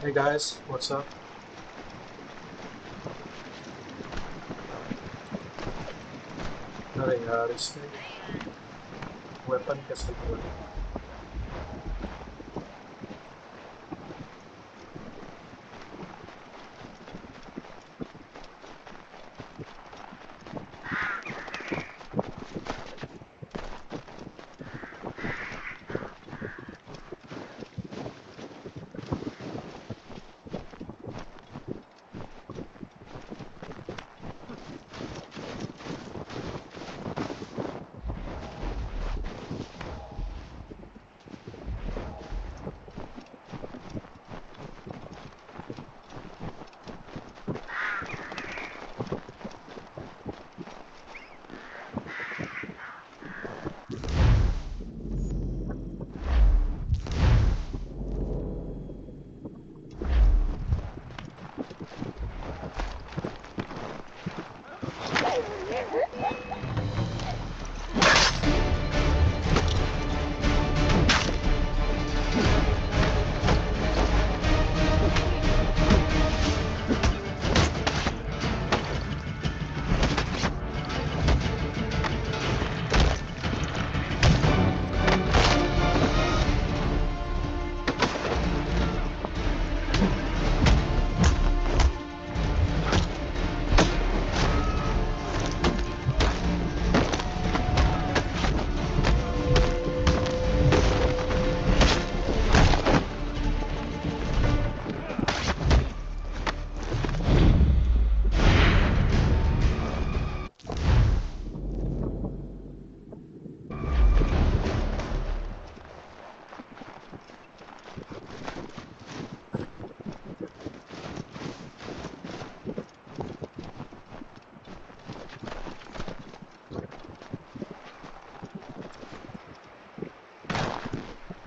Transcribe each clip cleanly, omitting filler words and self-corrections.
Hey guys, what's up? अरे यार इसमें वेपन कैसे लगा?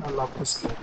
I love this game.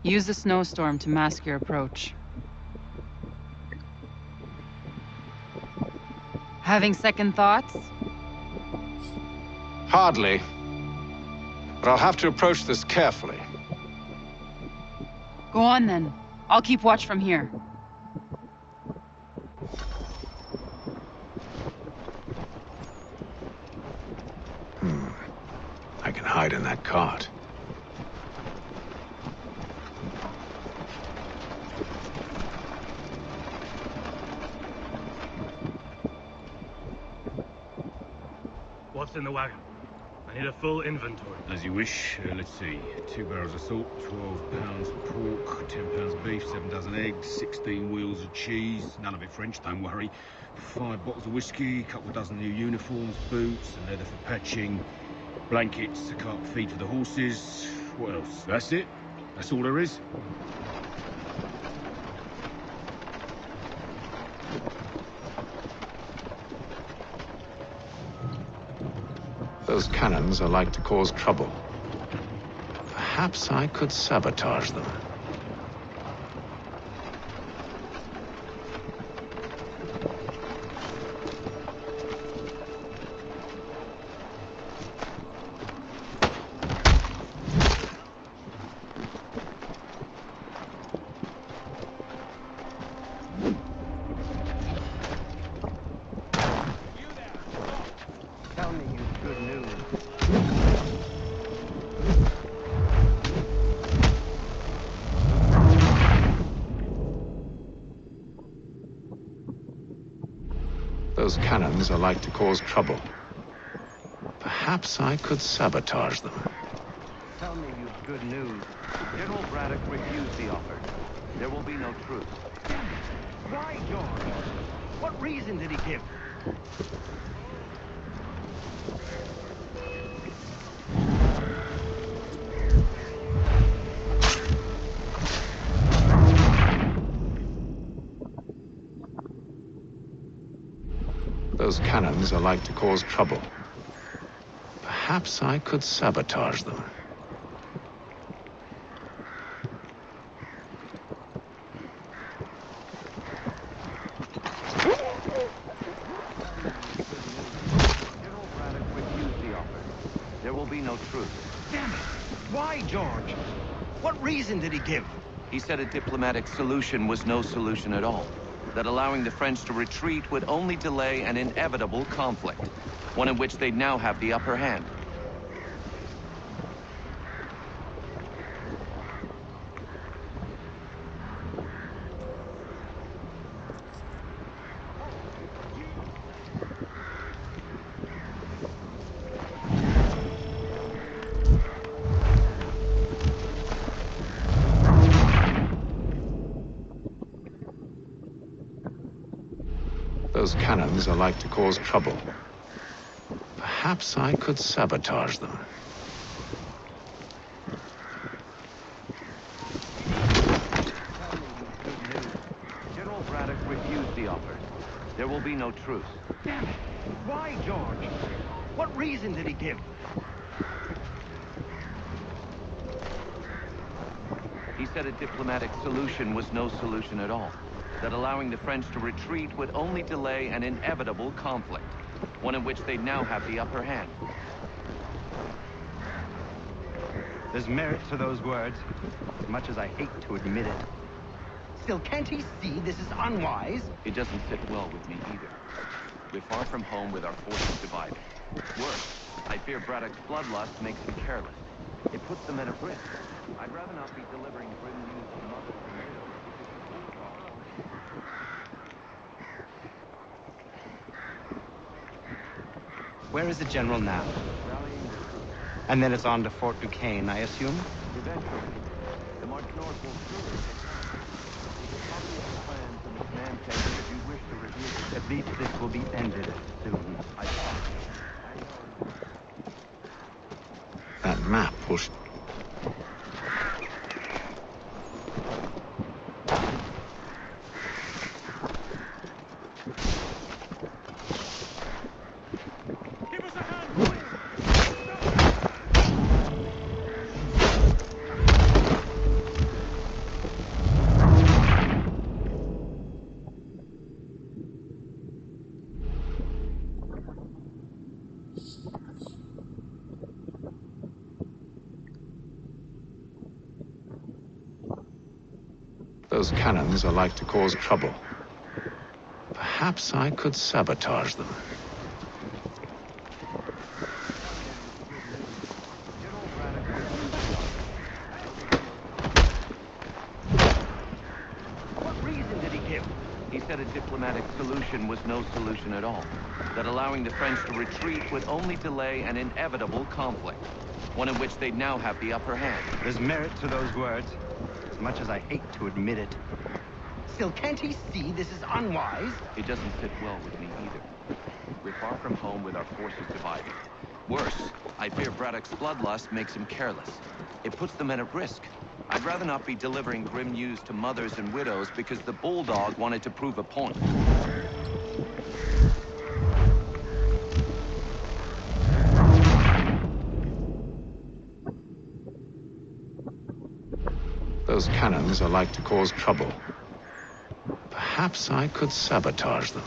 Use the snowstorm to mask your approach. Having second thoughts? Hardly. But I'll have to approach this carefully. Go on then. I'll keep watch from here. I can hide in that cart. What's in the wagon? I need a full inventory. As you wish. Let's see. 2 barrels of salt, 12 pounds of pork, 10 pounds of beef, 7 dozen eggs, 16 wheels of cheese. None of it French, don't worry. 5 bottles of whiskey, a couple of dozen new uniforms, boots, and leather for patching, blankets, a cart feed for the horses. What else? That's it. That's all there is. Those cannons are like to cause trouble. Perhaps I could sabotage them. Tell me you've good news. Those cannons are like to cause trouble. Perhaps I could sabotage them. Tell me you've good news. General Braddock refused the offer. There will be no truce. Why, George? What reason did he give? Those cannons are like to cause trouble. Perhaps I could sabotage them. General Braddock refused the offer. There will be no truce. Damn it! Why, George? What reason did he give? He said a diplomatic solution was no solution at all. That allowing the French to retreat would only delay an inevitable conflict, one in which they'd now have the upper hand. Those cannons are like to cause trouble. Perhaps I could sabotage them. Good news. General Braddock refused the offer. There will be no truce. Damn it! Why, George? What reason did he give? He said a diplomatic solution was no solution at all. That allowing the French to retreat would only delay an inevitable conflict, one in which they'd now have the upper hand. There's merit to those words, as much as I hate to admit it. Still, can't he see this is unwise? It doesn't sit well with me either. We're far from home with our forces divided. Worse, I fear Braddock's bloodlust makes him careless. It puts the men at risk. I'd rather not be delivering grim news to mothers and widows. Where is the general now? And then it's on to Fort Duquesne, I assume? Eventually, the march north will surely take place. The copy of the plans and the command table if you wish to review. At least this will be ended soon. I promise. That map pushed... Those cannons are like to cause trouble. Perhaps I could sabotage them. What reason did he give? He said a diplomatic solution was no solution at all. That allowing the French to retreat would only delay an inevitable conflict. One in which they'd now have the upper hand. There's merit to those words, as much as I hate to admit it. Still, can't he see this is unwise? It doesn't sit well with me either. We're far from home with our forces divided. Worse, I fear Braddock's bloodlust makes him careless. It puts the men at risk. I'd rather not be delivering grim news to mothers and widows because the Bulldog wanted to prove a point. Those cannons are like to cause trouble. Perhaps I could sabotage them.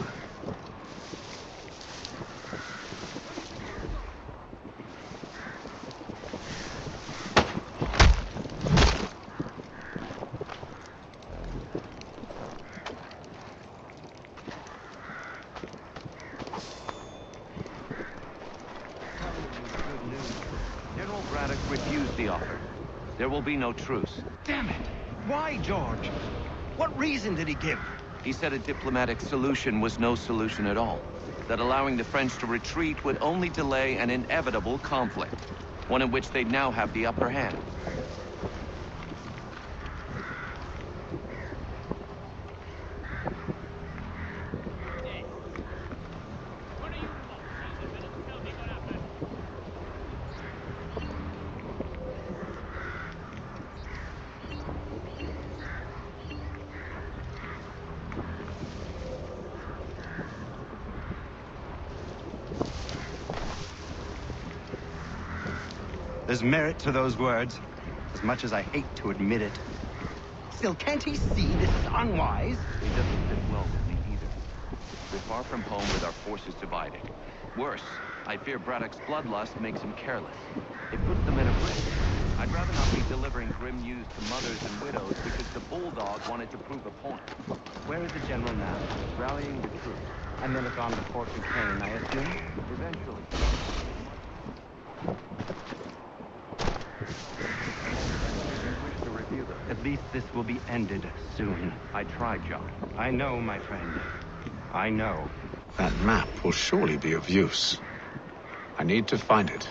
Good news. General Braddock refused the offer. There will be no truce. Damn it! Why, George? What reason did he give? He said a diplomatic solution was no solution at all. That allowing the French to retreat would only delay an inevitable conflict. One in which they'd now have the upper hand. There's merit to those words, as much as I hate to admit it. Still, can't he see this is unwise? It doesn't sit well with me either. We're far from home with our forces divided. Worse, I fear Braddock's bloodlust makes him careless. It puts the men at risk. I'd rather not be delivering grim news to mothers and widows because the Bulldog wanted to prove a point. Where is the general now? Rallying the troops. And then it's on to Fort Duquesne, I assume? Eventually. You wish to review them. At least this will be ended soon. I tried, John. I know, my friend. I know. That map will surely be of use. I need to find it.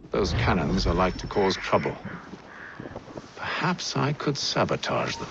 Those cannons are like to cause trouble. Perhaps I could sabotage them.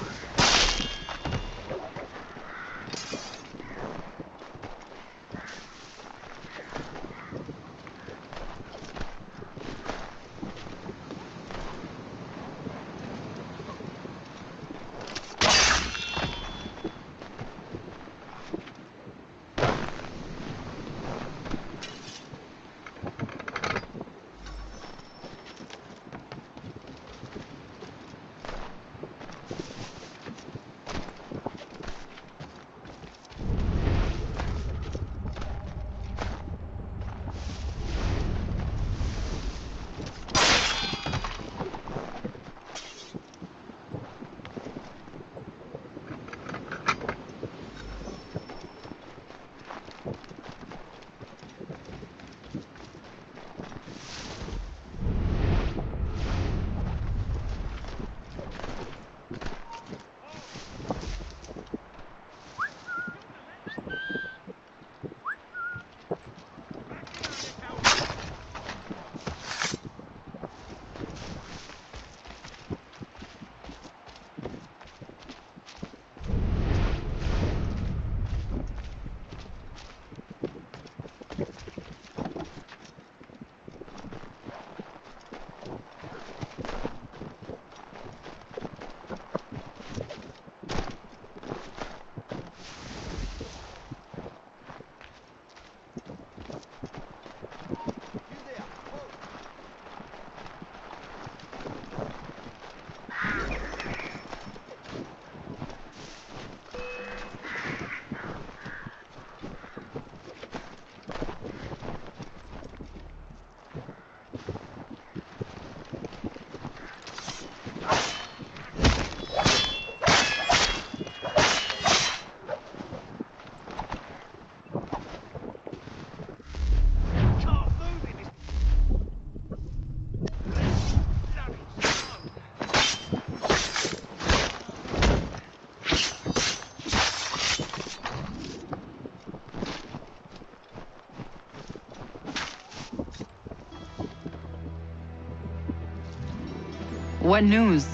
What news?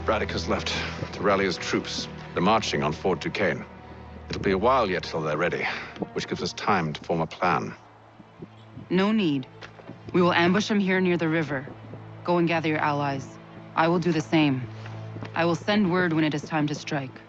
Braddock has left to rally his troops. They're marching on Fort Duquesne. It'll be a while yet till they're ready, which gives us time to form a plan. No need. We will ambush them here near the river. Go and gather your allies. I will do the same. I will send word when it is time to strike.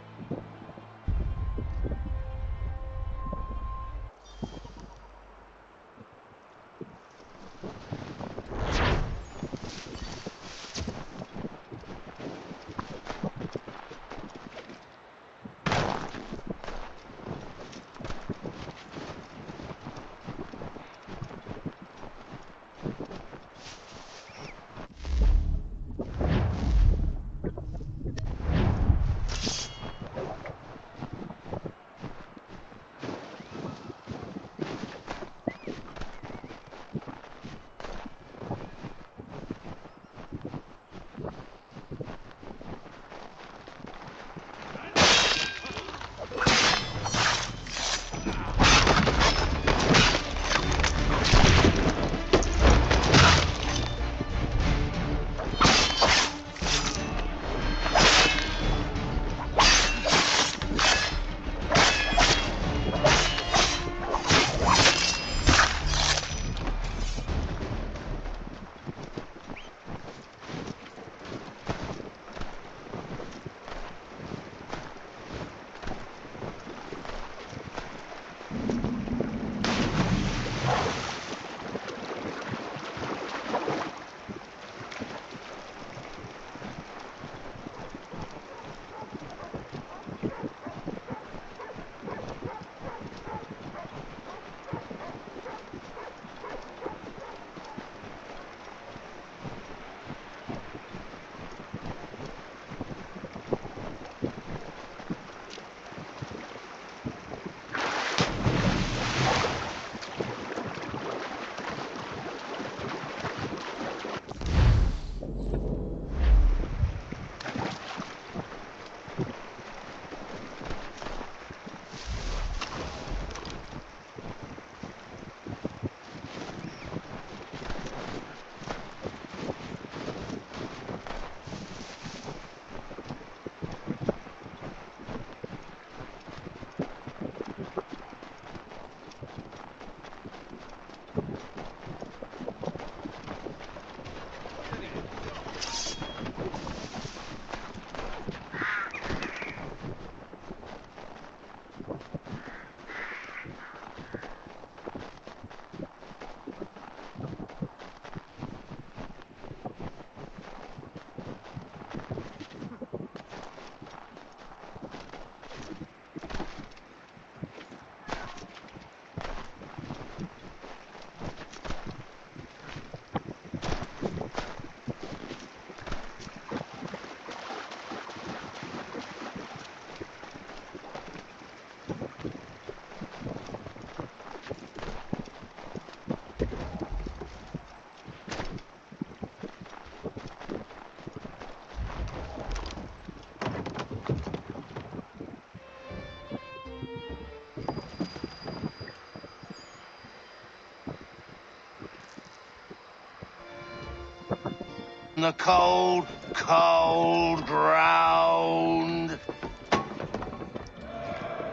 The cold, cold ground.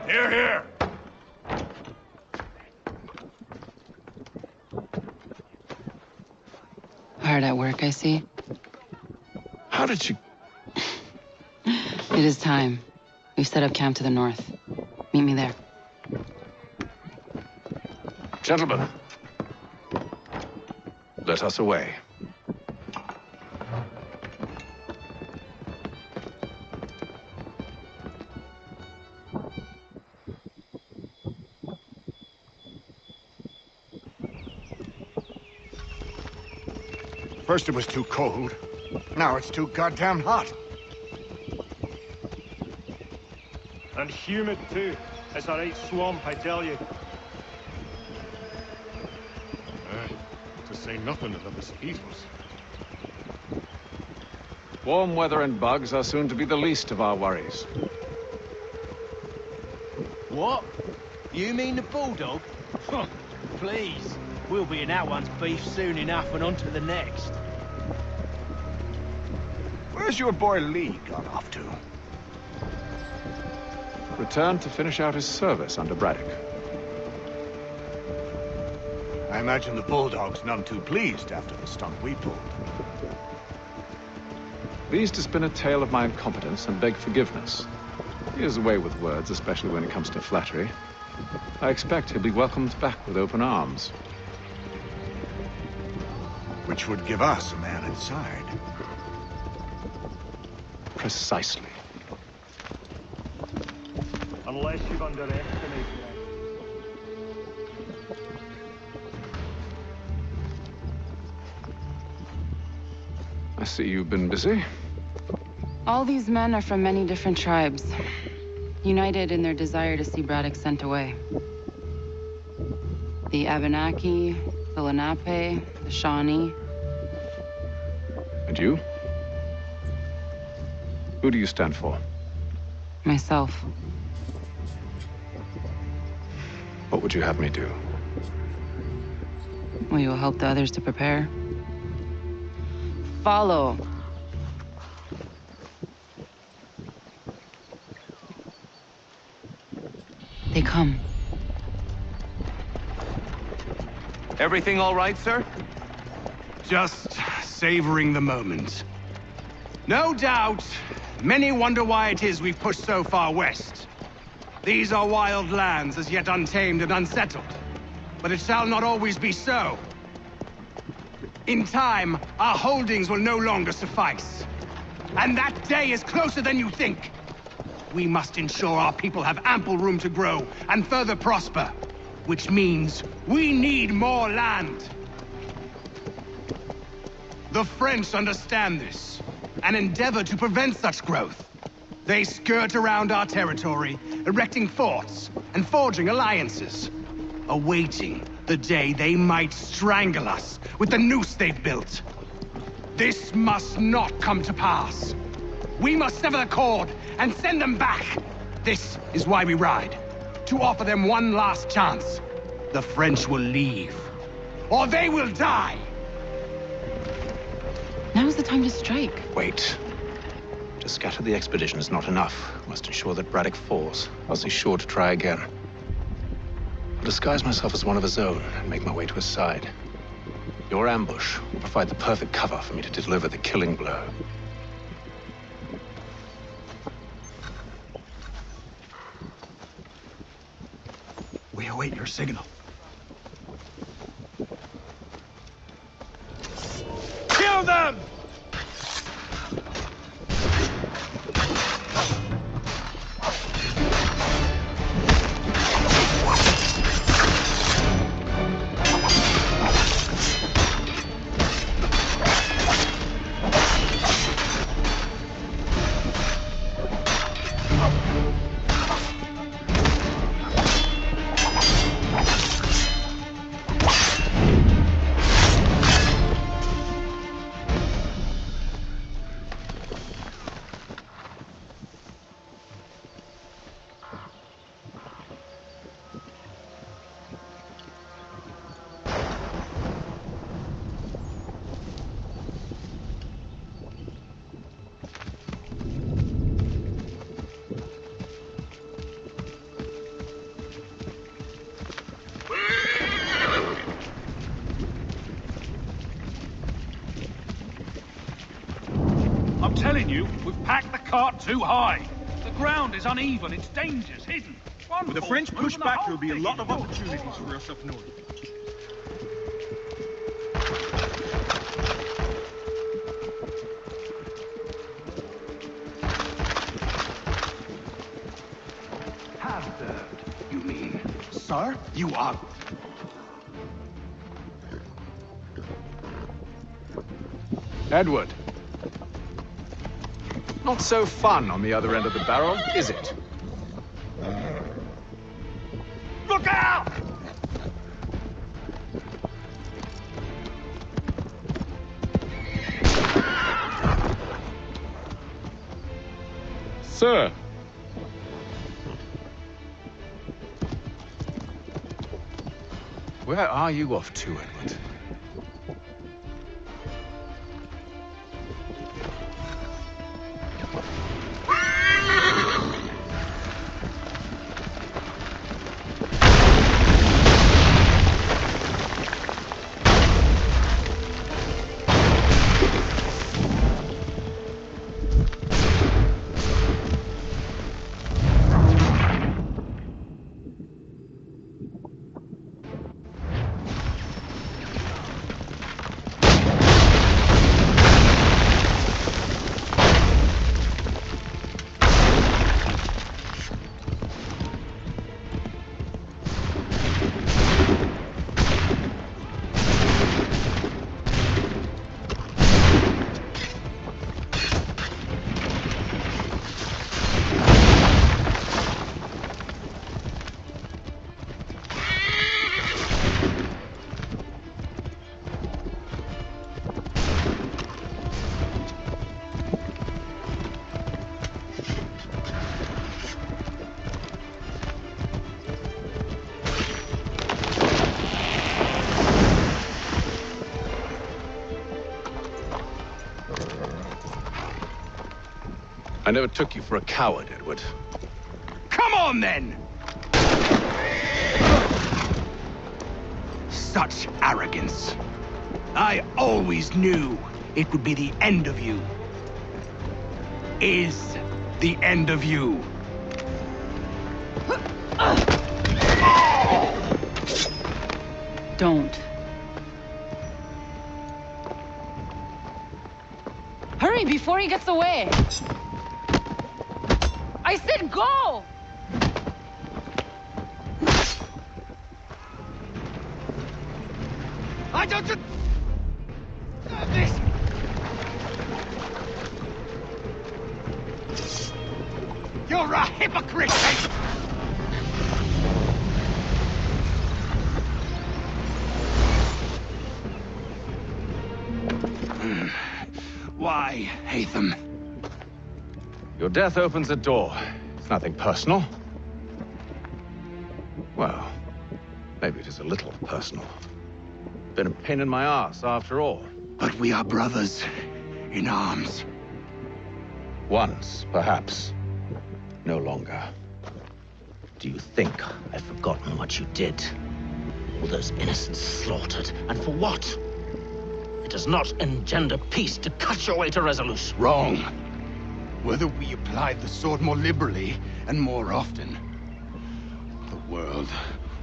Here, here! Hard at work, I see. How did you... It is time. We've set up camp to the north. Meet me there. Gentlemen, let us away. First it was too cold. Now it's too goddamn hot. And humid too. It's a right swamp, I tell you. To say nothing of the mosquitoes. Warm weather and bugs are soon to be the least of our worries. What? You mean the bulldog? Huh, please. We'll be in that one's beef soon enough and on to the next. Where's your boy Lee gone off to? Returned to finish out his service under Braddock. I imagine the Bulldog's none too pleased after the stunt we pulled. Pleased to spin a tale of my incompetence and beg forgiveness. He has a way with words, especially when it comes to flattery. I expect he'll be welcomed back with open arms. Which would give us a man inside. Precisely. Unless you've underestimated me. I see you've been busy. All these men are from many different tribes, united in their desire to see Braddock sent away. The Abenaki, the Lenape, the Shawnee. And you? Who do you stand for? Myself. What would you have me do? Will you help the others to prepare? Follow. They come. Everything all right, sir? Just savoring the moment. No doubt, many wonder why it is we've pushed so far west. These are wild lands, as yet untamed and unsettled. But it shall not always be so. In time, our holdings will no longer suffice. And that day is closer than you think. We must ensure our people have ample room to grow and further prosper. Which means we need more land. The French understand this, and endeavor to prevent such growth. They skirt around our territory, erecting forts and forging alliances, awaiting the day they might strangle us with the noose they've built. This must not come to pass. We must sever the cord and send them back. This is why we ride. To offer them one last chance. The French will leave, or they will die. Now's the time to strike. Wait. To scatter the expedition is not enough. We must ensure that Braddock falls, else he's sure to try again. I'll disguise myself as one of his own and make my way to his side. Your ambush will provide the perfect cover for me to deliver the killing blow. We await your signal. Kill them! I'm telling you, we've packed the cart too high. The ground is uneven, it's dangerous, hidden. With the French push back, there'll be a lot of opportunities for us up north. Have served, you mean? Sir, you are... Edward. Not so fun on the other end of the barrel, is it? Look out! Sir. Where are you off to, Edward? I never took you for a coward, Edward. Come on, then! Such arrogance. I always knew it would be the end of you. Is the end of you. Don't. Hurry before he gets away! I said go! I don't deserve this! You're a hypocrite! Why, Haytham? Your death opens a door. It's nothing personal. Well, maybe it is a little personal. Been a pain in my ass, after all. But we are brothers in arms. Once, perhaps. No longer. Do you think I've forgotten what you did? All those innocents slaughtered, and for what? It does not engender peace to cut your way to resolution. Wrong. Whether we applied the sword more liberally and more often, the world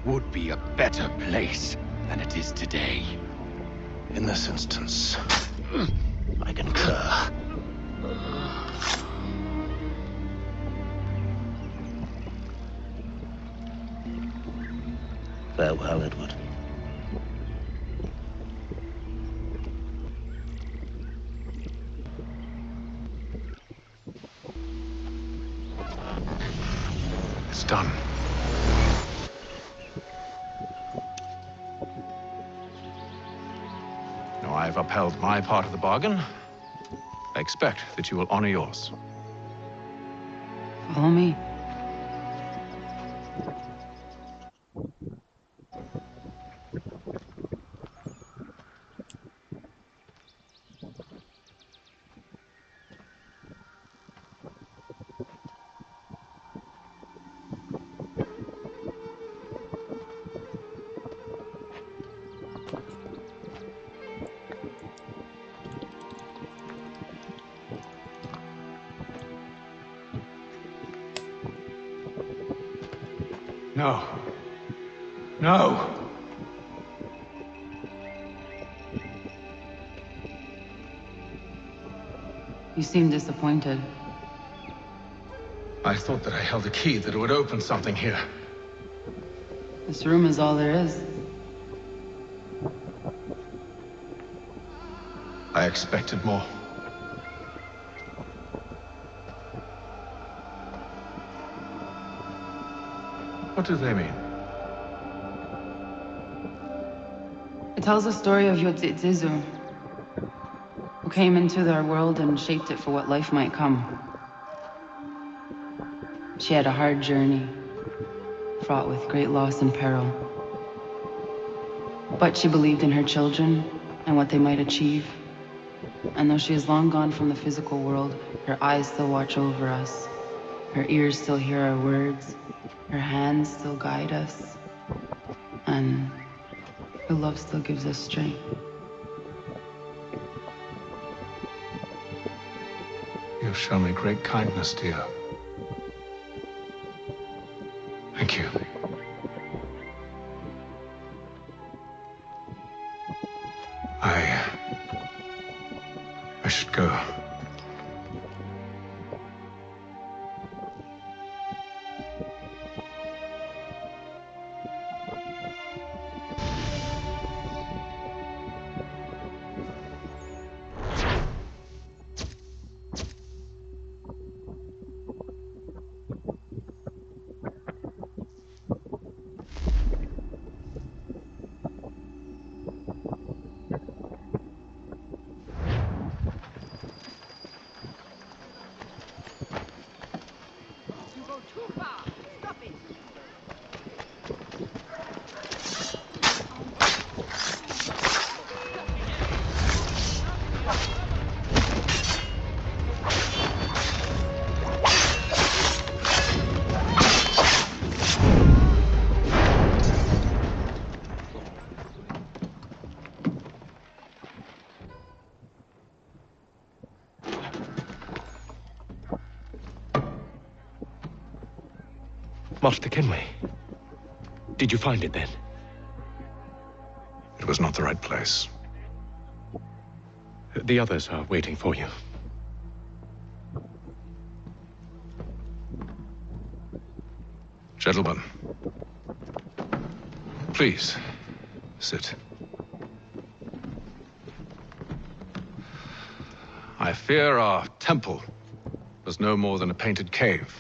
would be a better place than it is today. In this instance, I concur. Farewell, Edward. it's done. Now I've upheld my part of the bargain. I expect that you will honor yours. Follow me. No. No! You seem disappointed. I thought that I held a key that would open something here. This room is all there is. I expected more. What do they mean? It tells the story of Yotzitzizu, who came into our world and shaped it for what life might come. She had a hard journey, fraught with great loss and peril. But she believed in her children and what they might achieve. And though she is long gone from the physical world, her eyes still watch over us. Her ears still hear our words. Her hands still guide us. And her love still gives us strength. You've shown me great kindness, dear. Thank you. I should go. Master Kenway. Did you find it then? It was not the right place. The others are waiting for you. Gentlemen, please, sit. I fear our temple was no more than a painted cave.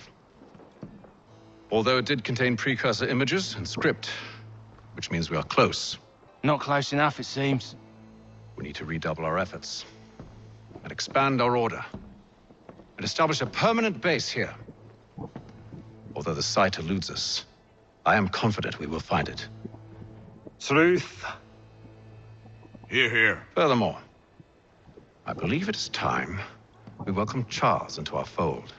Although it did contain precursor images and script, which means we are close. Not close enough, it seems. We need to redouble our efforts and expand our order and establish a permanent base here. Although the site eludes us, I am confident we will find it. Truth. Hear, hear. Furthermore, I believe it is time we welcome Charles into our fold.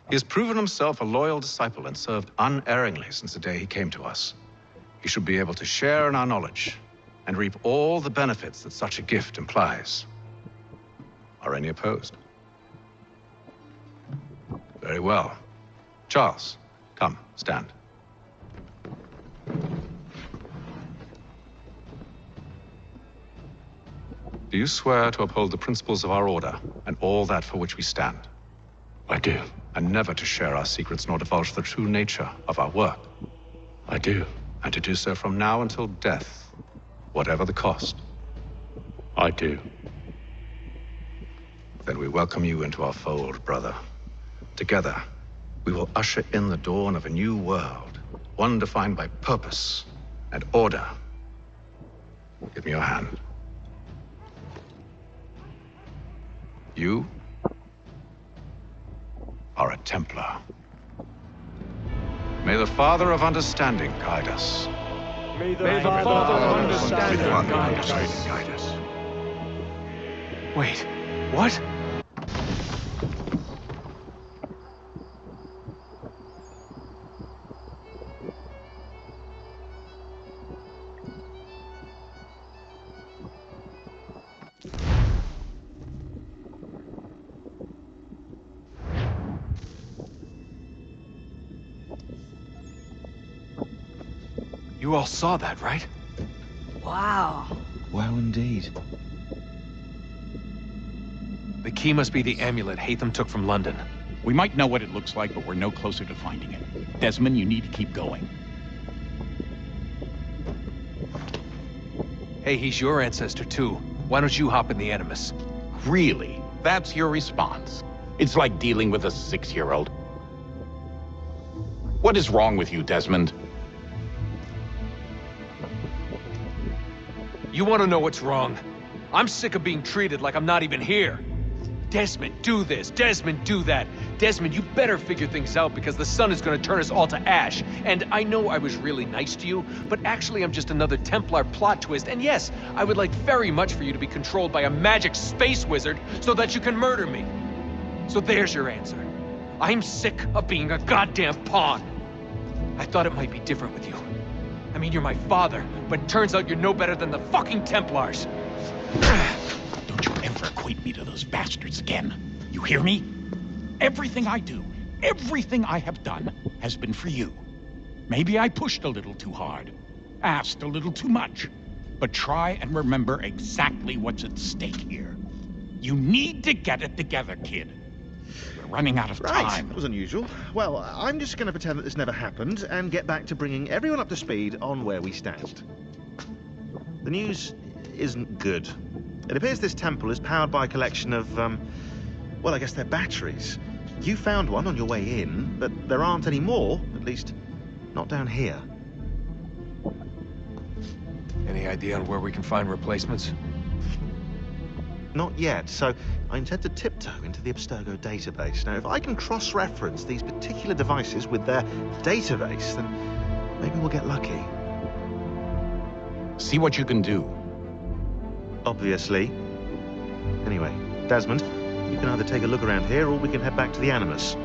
He has proven himself a loyal disciple and served unerringly since the day he came to us. He should be able to share in our knowledge and reap all the benefits that such a gift implies. Are any opposed? Very well. Charles, come, stand. Do you swear to uphold the principles of our order and all that for which we stand? I do. And never to share our secrets nor divulge the true nature of our work? I do. And to do so from now until death, whatever the cost? I do. Then we welcome you into our fold, brother. Together, we will usher in the dawn of a new world, one defined by purpose and order. Give me your hand. You are a Templar. May the Father of Understanding guide us. May the Father of Understanding guide us. Wait, what? You all saw that, right? Wow. Wow, indeed. The key must be the amulet Haytham took from London. We might know what it looks like, but we're no closer to finding it. Desmond, you need to keep going. Hey, he's your ancestor too. Why don't you hop in the Animus? Really? That's your response? It's like dealing with a 6-year-old. What is wrong with you, Desmond? You want to know what's wrong? I'm sick of being treated like I'm not even here. Desmond, do this. Desmond, do that. Desmond, you better figure things out because the sun is going to turn us all to ash. And I know I was really nice to you, but actually I'm just another Templar plot twist. And yes, I would like very much for you to be controlled by a magic space wizard so that you can murder me. So there's your answer. I'm sick of being a goddamn pawn. I thought it might be different with you. I mean, you're my father, but it turns out you're no better than the fucking Templars. Don't you ever equate me to those bastards again. You hear me? Everything I do, everything I have done, has been for you. Maybe I pushed a little too hard, asked a little too much, but try and remember exactly what's at stake here. You need to get it together, kid. We're running out of time. That was unusual. Well, I'm just going to pretend that this never happened and get back to bringing everyone up to speed on where we stand. The news isn't good. It appears this temple is powered by a collection of, well, I guess they're batteries. You found one on your way in, but there aren't any more, at least not down here. Any idea on where we can find replacements? Not yet, so I intend to tiptoe into the Abstergo database. Now, if I can cross-reference these particular devices with their database, then maybe we'll get lucky. See what you can do. Obviously. Anyway, Desmond, you can either take a look around here or we can head back to the Animus.